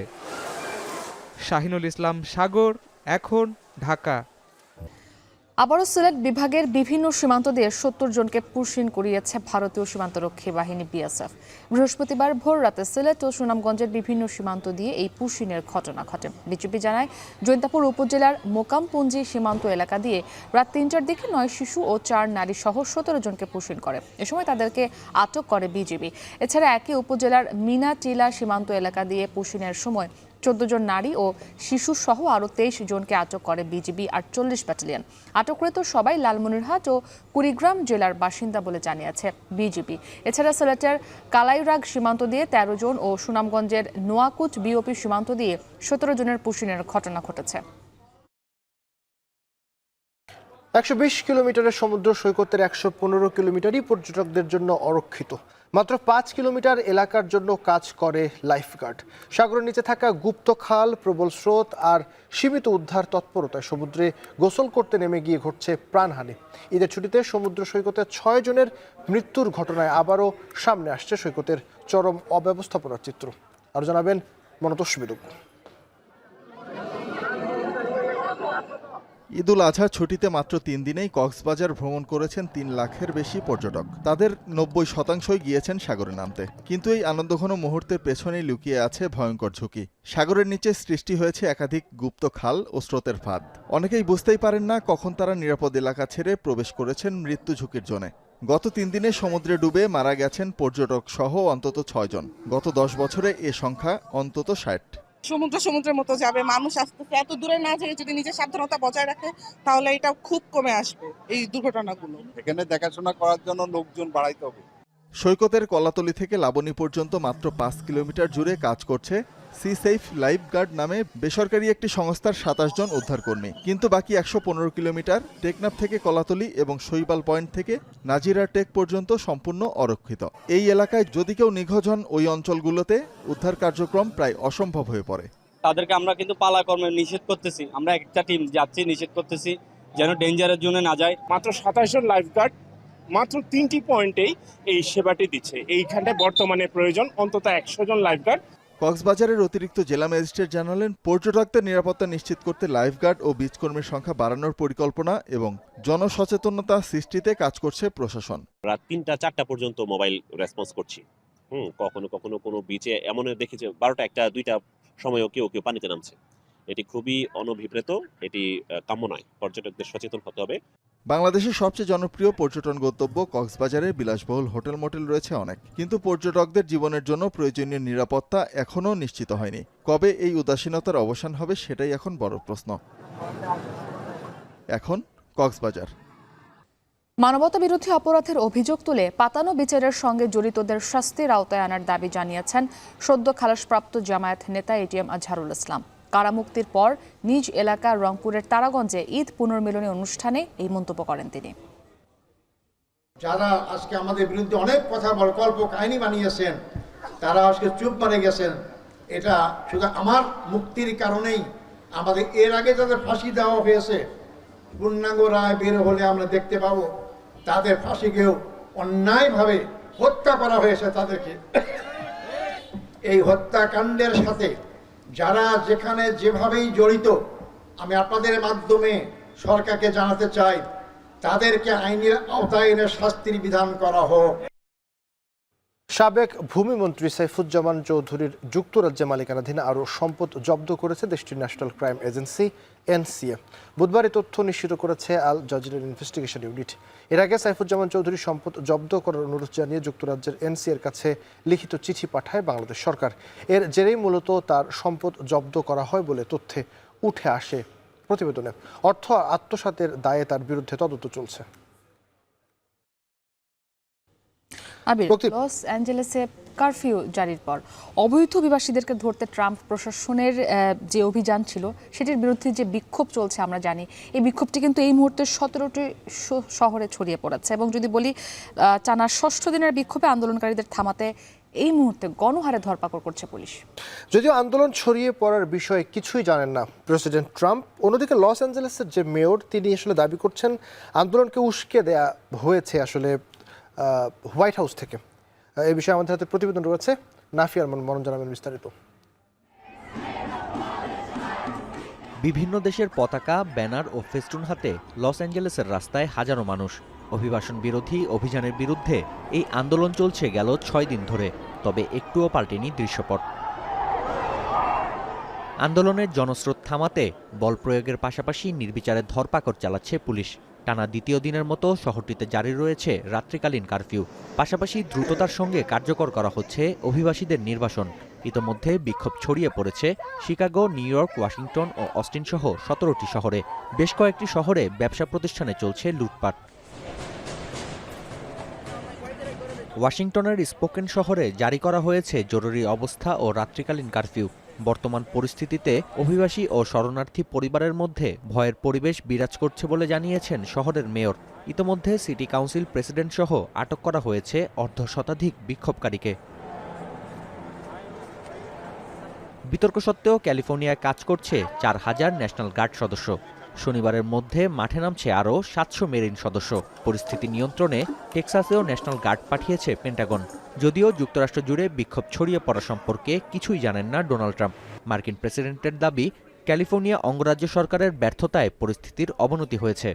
শাহিনুল ইসলাম সাগর, এখন, ঢাকা। আবারও সিলেট বিভাগের বিভিন্ন সীমান্ত দিয়ে ৭০ জনকে পুশিন করিয়েছে ভারতীয় সীমান্তরক্ষী বাহিনী বিএসএফ। বৃহস্পতিবার ভোর রাতে সিলেট ও সুনামগঞ্জের বিভিন্ন সীমান্ত দিয়ে এই পুশিনের ঘটনা ঘটে। বিজেপি জানায়, জৈন্তাপুর উপজেলার মোকামপুঞ্জি সীমান্ত এলাকা দিয়ে রাত ৩টার দিকে ৯ শিশু ও ৪ নারী সহ ১৭ জনকে পুশিন করে। এ সময় তাদেরকে আটক করে বিজিবি। এছাড়া একই উপজেলার মিনাটিলা সীমান্ত এলাকা দিয়ে পুশিনের সময় ১৪ জন নারী ও শিশু সহ আরও ২৩ জনকে আটক করে বিজিবি ৪৮ ব্যাটালিয়ন। আটককৃত সবাই লালমনিরহাট ও কুড়িগ্রাম জেলার বাসিন্দা বলে জানিয়েছে বিজিবি। এছাড়া সিলেটের কালাইরাগ সীমান্ত দিয়ে ১৩ জন ও সুনামগঞ্জের নোয়াকুচ বিওপি সীমান্ত দিয়ে ১৭ জনের পুশিনের ঘটনা ঘটেছে। ১২০ কিলোমিটারের সমুদ্র সৈকতের ১১৫ কিলোমিটারই পর্যটকদের জন্য অরক্ষিত। মাত্র ৫ কিলোমিটার এলাকার জন্য কাজ করে লাইফগার্ড। সাগরের নিচে থাকা গুপ্ত খাল, প্রবল স্রোত আর সীমিত উদ্ধার তৎপরতায় সমুদ্রে গোসল করতে নেমে গিয়ে ঘটছে প্রাণহানি। ঈদের ছুটিতে সমুদ্র সৈকতে ৬ জনের মৃত্যুর ঘটনায় আবারও সামনে আসছে সৈকতের চরম অব্যবস্থাপনার চিত্র। আর জানাবেন মনতোষ বিদুক। ঈদুল আজহার ছুটিতে মাত্র ৩ দিনেই কক্সবাজার ভ্রমণ করেছেন ৩ লাখের বেশি পর্যটক। তাদের ৯০% গিয়েছেন সাগরে নামতে। কিন্তু এই আনন্দঘন মুহূর্তের পেছনেই লুকিয়ে আছে ভয়ঙ্কর ঝুঁকি। সাগরের নিচে সৃষ্টি হয়েছে একাধিক গুপ্ত খাল ও স্রোতের ফাঁদ। অনেকেই বুঝতেই পারেন না কখন তারা নিরাপদ এলাকা ছেড়ে প্রবেশ করেছেন মৃত্যু ঝুঁকির জোনে। গত ৩ দিনে সমুদ্রে ডুবে মারা গেছেন পর্যটক সহ অন্তত ৬ জন। গত ১০ বছরে এ সংখ্যা অন্তত ৬০। সমুদ্রের মতো যাবে, মানুষ আসতেছে, এত দূরে না যেয়ে যদি নিজের সাবধানতা বজায় রাখে তাহলে এটা খুব কমে আসবে এই দুর্ঘটনাগুলো। এখানে দেখাশোনা করার জন্য লোকজন বাড়াইতে হবে। সৈকতের কলাতলি থেকে লাবণী পর্যন্ত মাত্র ৫ কিলোমিটার জুড়ে কাজ করছে সি সেফ লাইফগার্ড নামে বেসরকারি একটি সংস্থার ২৭ জন উদ্ধারকর্মী। কিন্তু বাকি ১১৫ কিলোমিটার টেকনাফ থেকে কলাতলি এবং শৈবাল পয়েন্ট থেকে নাজিরা টেক পর্যন্ত সম্পূর্ণ অরক্ষিত। এই এলাকায় যদি কেউ নিখোঁজ হন, ওই অঞ্চলগুলোতে উদ্ধার কার্যক্রম প্রায় অসম্ভব হয়ে পড়ে। তাদেরকে আমরা কিন্তু পালাক্রমে নিষেধ করতেছি, আমরা একটা টিম যাচ্ছি, নিষেধ করতেছি যেন ডেঞ্জারের জন্য না যায়। মাত্র ২৭ জন লাইফগার্ড মাত্র ৩টি পয়েন্টেই এই সেবাটি দিচ্ছে। এইখানটায় বর্তমানে প্রয়োজন অন্তত ১০০ জন লাইফগার্ড। কক্সবাজারের অতিরিক্ত জেলা ম্যাজিস্ট্রেট জানালেন, পর্যটকদের নিরাপত্তা নিশ্চিত করতে লাইফগার্ড ও বিচকর্মীর সংখ্যা বাড়ানোর পরিকল্পনা এবং জনসচেতনতা সৃষ্টিতে কাজ করছে প্রশাসন। রাত ৩টা-৪টা পর্যন্ত মোবাইল রেসপন্স করছি। কখনো কখনো কোনো বিচে এমন দেখেছি ১২টা, ১টা, ২টা সময়ও কেউ পানিতে নামছে। এটি খুবই অনভিপ্রেত, এটি কাম্য নয়। পর্যটকদের সচেতন হতে হবে। বাংলাদেশের সবচেয়ে জনপ্রিয় পর্যটন গন্তব্য কক্সবাজারে বিলাসবহুল হোটেল মোটেল রয়েছে অনেক, কিন্তু পর্যটকদের জীবনের জন্য প্রয়োজনীয় নিরাপত্তা এখনও নিশ্চিত হয়নি। কবে এই উদাসীনতার অবসান হবে সেটাই এখন বড় প্রশ্ন। এখন কক্সবাজার। মানবতা বিরোধী অপরাধের অভিযোগ তুলে পাতানো বিচারের সঙ্গে জড়িতদের শাস্তির আওতায় আনার দাবি জানিয়েছেন সদ্য খালাসপ্রাপ্ত জামায়াত নেতা এটিএম আজহারুল ইসলাম। কারামুক্তির পর নিজ এলাকা রংপুরের তারাগঞ্জে ঈদ পুনর্মিলনী অনুষ্ঠানে এই মন্তব্য করেন তিনি। যারা আজকে আমাদের বিরুদ্ধে অনেক কথা বল, কল্প কাহিনী বানিয়েছেন, তারা আজকে চুপ মারে গেছেন। এটা শুধু আমার মুক্তির কারণেই, আমাদের এর আগে যাদের ফাঁসি দেওয়া হয়েছে, পূর্ণাঙ্গ রায় বের হলে আমরা দেখতে পাবো তাদের ফাঁসিকেও অন্যায়ভাবে হত্যা করা হয়েছে। তাদেরকে এই হত্যাকাণ্ডের সাথে যারা যেখানে যেভাবেই জড়িত, আমি আপনাদের মাধ্যমে সরকারকে জানাতে চাই তাদেরকে আইনের আওতায় এনে শাস্তির বিধান করা হোক। সাবেক ভূমিমন্ত্রী সাইফুজ্জামান চৌধুরীর যুক্তরাজ্যে মালিকানাধীন আরও সম্পদ জব্দ করেছে দেশটির ন্যাশনাল ক্রাইম এজেন্সি এনসিএ। বুধবার এই তথ্য নিশ্চিত করেছে আল জাজিরার ইনভেস্টিগেশন ইউনিট। এর আগে সাইফুজ্জামান চৌধুরীর সম্পদ জব্দ করার অনুরোধ জানিয়ে যুক্তরাজ্যের এনসিএর কাছে লিখিত চিঠি পাঠায় বাংলাদেশ সরকার। এর জেরেই মূলত তার সম্পদ জব্দ করা হয় বলে তথ্যে উঠে আসে প্রতিবেদনে। অর্থ আত্মসাতের দায়ে তার বিরুদ্ধে তদন্ত চলছে। লস অ্যাঞ্জেলেসে কারফিউ জারির পর অবৈধ অভিবাসীদেরকে ধরতে ট্রাম্প প্রশাসনের যে অভিযান ছিল সেটির বিরুদ্ধে যে বিক্ষোভ চলছে আমরা জানি, এই বিক্ষোভটি কিন্তু এই মুহূর্তে 17টি শহরে ছড়িয়ে পড়েছে। এবং যদি বলি টানার 6ষ্ঠ দিনের বিক্ষোভে আন্দোলনকারীদের থামাতে এই মুহূর্তে গণহারে ধরপাকড় করছে পুলিশ। যদিও আন্দোলন ছড়িয়ে পড়ার বিষয়ে কিছুই জানেন না প্রেসিডেন্ট ট্রাম্প, অন্যদিকে লস অ্যাঞ্জেলেসের যে মেয়র তিনি আসলে দাবি করছেন আন্দোলনকে উস্কে দেয়া হয়েছে আসলে হোয়াইট হাউস থেকে। এই বিষয়ে আমাদের হাতে প্রতিবেদন রয়েছে, নাফিয়া আরমান মনন জানাবেন বিস্তারিত। বিভিন্ন দেশের পতাকা, ব্যানার ও ফেস্টুন হাতে লস অ্যাঞ্জেলেসের রাস্তায় হাজারো মানুষ। অভিবাসন বিরোধী অভিযানের বিরুদ্ধে এই আন্দোলন চলছে গেল 6 দিন ধরে, তবে একটুও পাল্টেনি দৃশ্যপট। আন্দোলনের জনস্রোত থামাতে বল প্রয়োগের পাশাপাশি নির্বিচারে ধরপাকড় চালাচ্ছে পুলিশ। টানা দ্বিতীয় দিনের মতো শহরটিতে জারি রয়েছে রাত্রিকালীন কারফিউ। পাশাপাশি দ্রুততার সঙ্গে কার্যকর করা হচ্ছে অভিবাসীদের নির্বাসন। ইতোমধ্যে বিক্ষোভ ছড়িয়ে পড়েছে শিকাগো, নিউ ইয়র্ক, ওয়াশিংটন ও অস্টিন সহ 17টি শহরে। বেশ কয়েকটি শহরে ব্যবসা প্রতিষ্ঠানে চলছে লুটপাট। ওয়াশিংটনের স্পোকেন শহরে জারি করা হয়েছে জরুরি অবস্থা ও রাত্রিকালীন কারফিউ। বর্তমান পরিস্থিতিতে অভিবাসী ও শরণার্থী পরিবারের মধ্যে ভয়ের পরিবেশ বিরাজ করছে বলে জানিয়েছেন শহরের মেয়র। ইতোমধ্যে সিটি কাউন্সিল প্রেসিডেন্ট সহ আটক করা হয়েছে অর্ধশতাধিক বিক্ষোভকারীকে। বিতর্ক সত্ত্বেও ক্যালিফোর্নিয়ায় কাজ করছে 4000 ন্যাশনাল গার্ড সদস্য। শনিবারের মধ্যে মাঠে নামছে আরও 700 মেরিন সদস্য। পরিস্থিতি নিয়ন্ত্রণে টেক্সাসেও ন্যাশনাল গার্ড পাঠিয়েছে পেন্টাগন। যদিও যুক্তরাষ্ট্র জুড়ে বিক্ষোভ ছড়িয়ে পড়া সম্পর্কে কিছুই জানেন না ডোনাল্ড ট্রাম্প। মার্কিন প্রেসিডেন্টের দাবি, ক্যালিফোর্নিয়া অঙ্গরাজ্য সরকারের ব্যর্থতায় পরিস্থিতির অবনতি হয়েছে।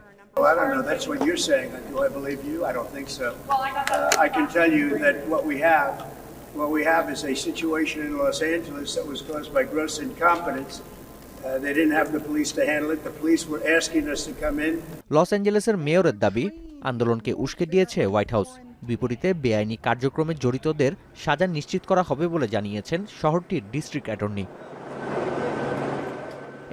What we have is a situation in Los Angeles that was caused by gross incompetence. They didn't have the police to handle it. The police were asking us to come in. লস অ্যাঞ্জেলেসের মেয়রের দাবি, আন্দোলনকে উস্কে দিয়েছে white house. বিপরীতে বেআইনি কার্যক্রমে জড়িতদের সাজা নিশ্চিত করা হবে বলে জানিয়েছেন শহরটির ডিস্ট্রিক্ট অ্যাটর্নি।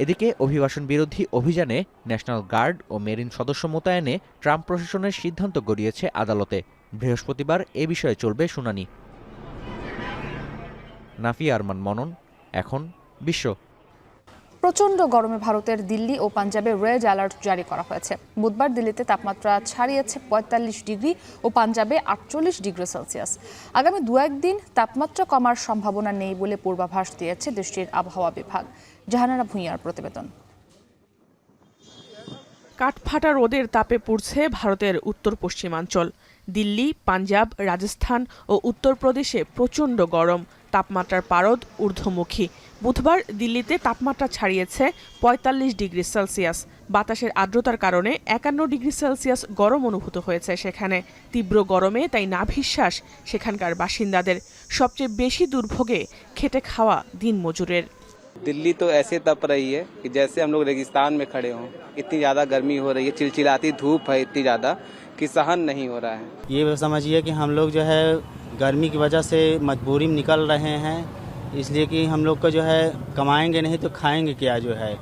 এদিকে অভিবাসন বিরোধী অভিযানে ন্যাশনাল গার্ড ও মেরিন সদস্য মোতায়েনে ট্রাম্প প্রশাসনের সিদ্ধান্ত গড়িয়েছে আদালতে। বৃহস্পতিবার এ বিষয়ে চলবে শুনানি। নাফিয়া আরমান মনন, এখন বিশ্ব। প্রচণ্ড গরমে ভারতের দিল্লি ও পাঞ্জাবে রেড অ্যালার্ট জারি করা হয়েছে। বুধবার দিল্লিতে তাপমাত্রা ছাড়িয়েছে 45 ডিগ্রি ও পাঞ্জাবে 48 ডিগ্রি সেলসিয়াস। আগামী 2-1 দিন তাপমাত্রা কমার সম্ভাবনা নেই বলে পূর্বাভাস দিয়েছে দেশটির আবহাওয়া বিভাগ। জাহানারা ভূঁইয়ার প্রতিবেদন। কাঠফাটা রোদের তাপে পুড়ছে ভারতের উত্তর পশ্চিমাঞ্চল। দিল্লি, পাঞ্জাব, রাজস্থান ও উত্তরপ্রদেশে প্রচণ্ড গরম, তাপমাত্রার পারদ ঊর্ধ্বমুখী। বুধবার দিল্লিতে তাপমাত্রা ছাড়িয়েছে 45 ডিগ্রি সেলসিয়াস। বাতাসের আর্দ্রতার কারণে 51 ডিগ্রি সেলসিয়াস গরম অনুভূত হয়েছে সেখানে। তীব্র গরমে তাই নাভিশ্বাস সেখানকার বাসিন্দাদের। সবচেয়ে বেশি দুর্ভোগে খেটে খাওয়া দিনমজুরের। दिल्ली तो ऐसे तप रही है कि जैसे हम लोग रेगिस्तान में खड़े हों। इतनी ज़्यादा गर्मी हो रही है, चिलचिलाती धूप है इतनी ज़्यादा कि सहन नहीं हो रहा है। ये समझिए कि हम लोग जो है गर्मी की वजह से मजबूरी में निकल रहे हैं, इसलिए कि हम लोग को जो है कमाएंगे नहीं तो खाएंगे क्या जो है।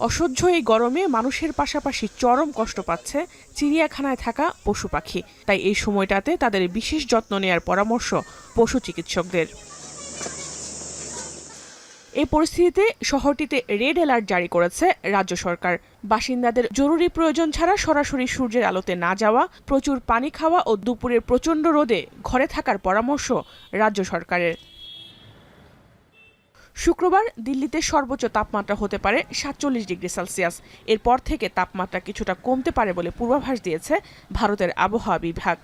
অসহ্য এই গরমে মানুষের পাশাপাশি চরম কষ্ট পাচ্ছে চিড়িয়াখানায় থাকা পশু পাখি। তাই এই সময়টাতে তাদের বিশেষ যত্ন নেয়ার পরামর্শ পশু চিকিৎসকদের। এই পরিস্থিতিতে শহরটিতে রেড অ্যালার্ট জারি করেছে রাজ্য সরকার। বাসিন্দাদের জরুরি প্রয়োজন ছাড়া সরাসরি সূর্যের আলোতে না যাওয়া, প্রচুর পানি খাওয়া ও দুপুরের প্রচণ্ড রোদে ঘরে থাকার পরামর্শ রাজ্য সরকারের। শুক্রবার দিল্লিতে সর্বোচ্চ তাপমাত্রা হতে পারে 47 ডিগ্রি সেলসিয়াস। এরপর থেকে তাপমাত্রা কিছুটা কমতে পারে বলে পূর্বাভাস দিয়েছে ভারতের আবহাওয়া বিভাগ।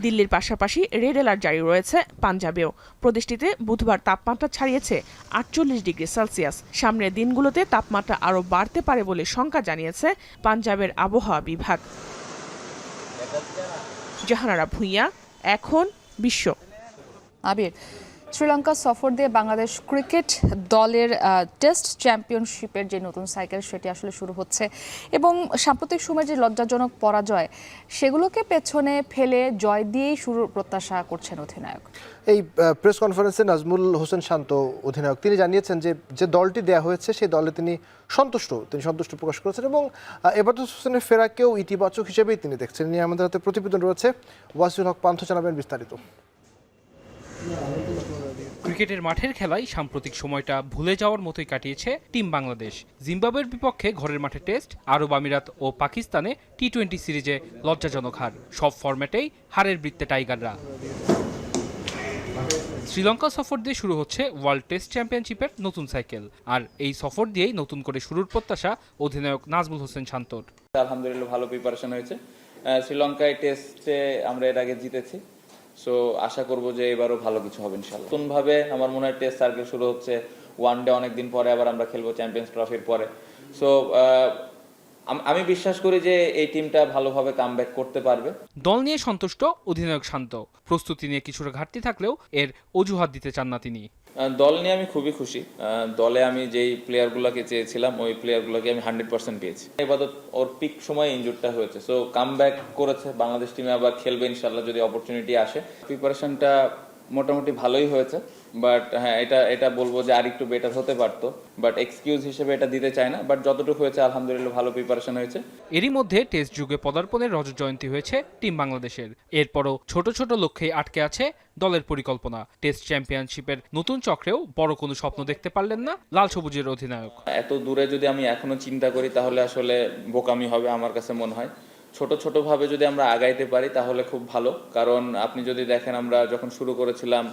দিল্লির পাশাপাশি রেড অ্যালার্ট জারি রয়েছে পাঞ্জাবেও। প্রদেশটিতে বুধবার তাপমাত্রা ছাড়িয়েছে 48 ডিগ্রি সেলসিয়াস। সামনের দিনগুলোতে তাপমাত্রা আরও বাড়তে পারে বলে শঙ্কা জানিয়েছে পাঞ্জাবের আবহাওয়া বিভাগ। জাহানারা ভুঁইয়া, এখন বিশ্ব। আবির, শ্রীলঙ্কা সফর দিয়ে বাংলাদেশ ক্রিকেট দলের টেস্ট চ্যাম্পিয়নশিপের যে নতুন সাইকেল সেটি আসলে শুরু হচ্ছে এবং সাম্প্রতিক সময়ের যে লজ্জাজনক পরাজয় সেগুলোকে পেছনে ফেলে জয় দিয়েই শুরুর প্রত্যাশা করছেন অধিনায়ক। এই প্রেস কনফারেন্সে নাজমুল হোসেন শান্ত অধিনায়ক তিনি জানিয়েছেন যে দলটি দেয়া হয়েছে সেই দলে তিনি সন্তুষ্ট প্রকাশ করেছেন এবং এবাদত হোসেনের ফেরাকেও ইতিবাচক হিসেবেই তিনি দেখছেন। নিয়ে আমাদের হাতে প্রতিবেদন রয়েছে, ওয়াসিউল হক পান্থ জানাবেন বিস্তারিত। ক্রিকেটের মাঠের খেলায় সাম্প্রতিক সময়টা ভুলে যাওয়ার মতোই কাটিয়েছে টিম বাংলাদেশ। জিম্বাবুয়ের বিপক্ষে ঘরের মাঠে টেস্ট, আরব আমিরাত ও পাকিস্তানে টি-20 সিরিজে লজ্জাজনক হার। সব ফরম্যাটেই হারের বৃত্তে টাইগাররা। শ্রীলঙ্কা সফর দিয়ে শুরু হচ্ছে ওয়ার্ল্ড টেস্ট চ্যাম্পিয়নশিপের নতুন সাইকেল। আর এই সফর দিয়েই নতুন করে শুরুর প্রত্যাশা অধিনায়ক নাজমুল হোসেন শান্তর। আলহামদুলিল্লাহ ভালো প্রিপারেশন হয়েছে। শ্রীলঙ্কায় টেস্টে আমরা এর আগে জিতেছি, সো আশা করব যে এবারও ভালো কিছু হবে ইনশাআল্লাহ। নতুনভাবে আমার মনে হয় টেস্ট সার্কেল শুরু হচ্ছে, ওয়ানডে অনেকদিন পরে আবার আমরা খেলবো চ্যাম্পিয়ন্স ট্রফির পরে। সো আমি বিশ্বাস করি যে এই টিমটা ভালোভাবে কামব্যাক করতে পারবে। দল নিয়ে সন্তুষ্ট অধিনায়ক শান্ত। প্রস্তুতি নিয়ে কিছুটা ঘাটতি থাকলেও এর অজুহাত দিতে চান না তিনি। দল নিয়ে আমি খুবই খুশি। দলে আমি যেই প্লেয়ারগুলোকে চেয়েছিলাম ওই প্লেয়ারগুলোকে আমি 100% পেয়েছি। এবাদত ওর পিক সময় ইনজুরটা হয়েছে, সো কামব্যাক করেছে, বাংলাদেশ টিমে আবার খেলবে ইনশাল্লাহ যদি অপরচুনিটি আসে। প্রিপারেশনটা মোটামুটি ভালোই হয়েছে, বাট হ্যাঁ এটা বলবো যে আরেকটু বেটার হতে পারতো, বাট এক্সকিউজ হিসেবে এটা দিতে চাই না। বাট যতটুকু হয়েছে আলহামদুলিল্লাহ ভালো প্রিপারেশন হয়েছে। এরই মধ্যে টেস্ট যুগে পদার্পণের রজত জয়ন্তী হয়েছে টিম বাংলাদেশের। এরপরও ছোট ছোট লক্ষ্যেই আটকে আছে দলের পরিকল্পনা। টেস্ট চ্যাম্পিয়নশিপের নতুন চক্রেও বড় কোনো স্বপ্ন দেখতে পারলেন না লাল সবুজের অধিনায়ক। এত দূরে যদি আমি এখনো চিন্তা করি তাহলে আসলে বোকামি হবে আমার কাছে মনে হয়। ছোট ভাবে যদি আমরা আগাইতে পারি তাহলে খুব ভালো। কারণ আপনি যদি দেখেন আমরা যখন শুরু করেছিলাম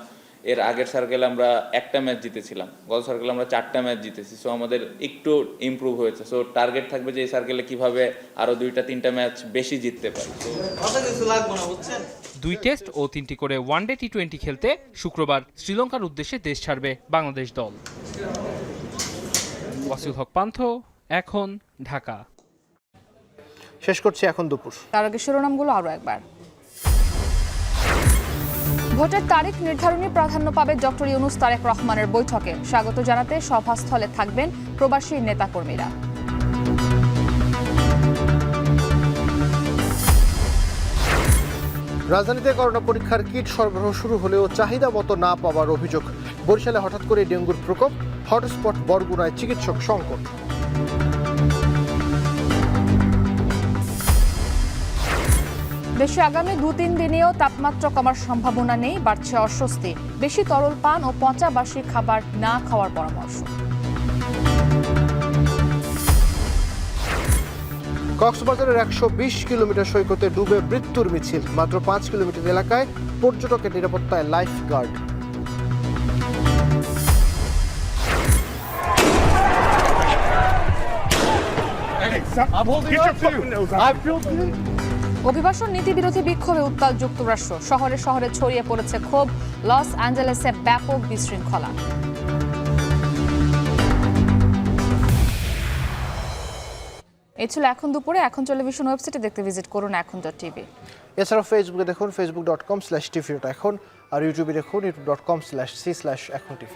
এর আগের সার্কেলে আমরা একটা ম্যাচ জিতেছিলাম, গত সার্কেলে আমরা 4টা ম্যাচ জিতেছি। সো আমাদের একটু ইমপ্রুভ হয়েছে। সো টার্গেট থাকবে যে এই সার্কেলে কিভাবে আরো 2-3টা ম্যাচ বেশি জিততে পারি। 2 টেস্ট ও 3টি করে ওয়ানডে টি-20 খেলতে শুক্রবার শ্রীলঙ্কার উদ্দেশ্যে দেশ ছাড়বে বাংলাদেশ দল। ওয়াসিউল হক পান্থ, এখন, ঢাকা। শেষ করছি এখন দুপুর। তার আগে শিরোনামগুলো আরও একবার। ভোটের তারিখ নির্ধারণী প্রাধান্য পাবে ডক্টর ইউনূস তারেক রহমানের বৈঠকে। স্বাগত জানাতে সভাস্থলে থাকবেন প্রবাসী নেতাকর্মীরা। রাজধানীতে করোনা পরীক্ষার কিট সরবরাহ শুরু হলেও চাহিদা মতো না পাওয়ার অভিযোগ। বরিশালে হঠাৎ করে ডেঙ্গুর প্রকোপ, হটস্পট বরগুনায় চিকিৎসক সংকট। দেশে আগামী 2-3 দিনেও তাপমাত্রা কমার সম্ভাবনা নেই, বাড়ছে অস্বস্তি। বেশি তরল পান ও পচা বাসি খাবার না খাওয়ার পরামর্শ। কক্সবাজারের 120 কিলোমিটার সৈকতে ডুবে মৃত্যুর মিছিল। মাত্র 5 কিলোমিটার এলাকায় পর্যটকের নিরাপত্তায় লাইফ গার্ড। অভিবাসন নীতি বিরোধী বিক্ষোভে উত্তাল যুক্তরাষ্ট্র। শহরে শহরে ছড়িয়ে পড়েছে ক্ষোভ। লস অ্যাঞ্জেলেসে ব্যাপক বিশৃঙ্খলা। এই ছিল এখন দুপুরে। এখন টেলিভিশন ওয়েবসাইটে দেখতে ভিজিট করুন এখন.টিভি। এছাড়াও ফেসবুকে দেখুন facebook.com/tvএখন আর ইউটিউবে দেখুন youtube.com/c/এখন.tv।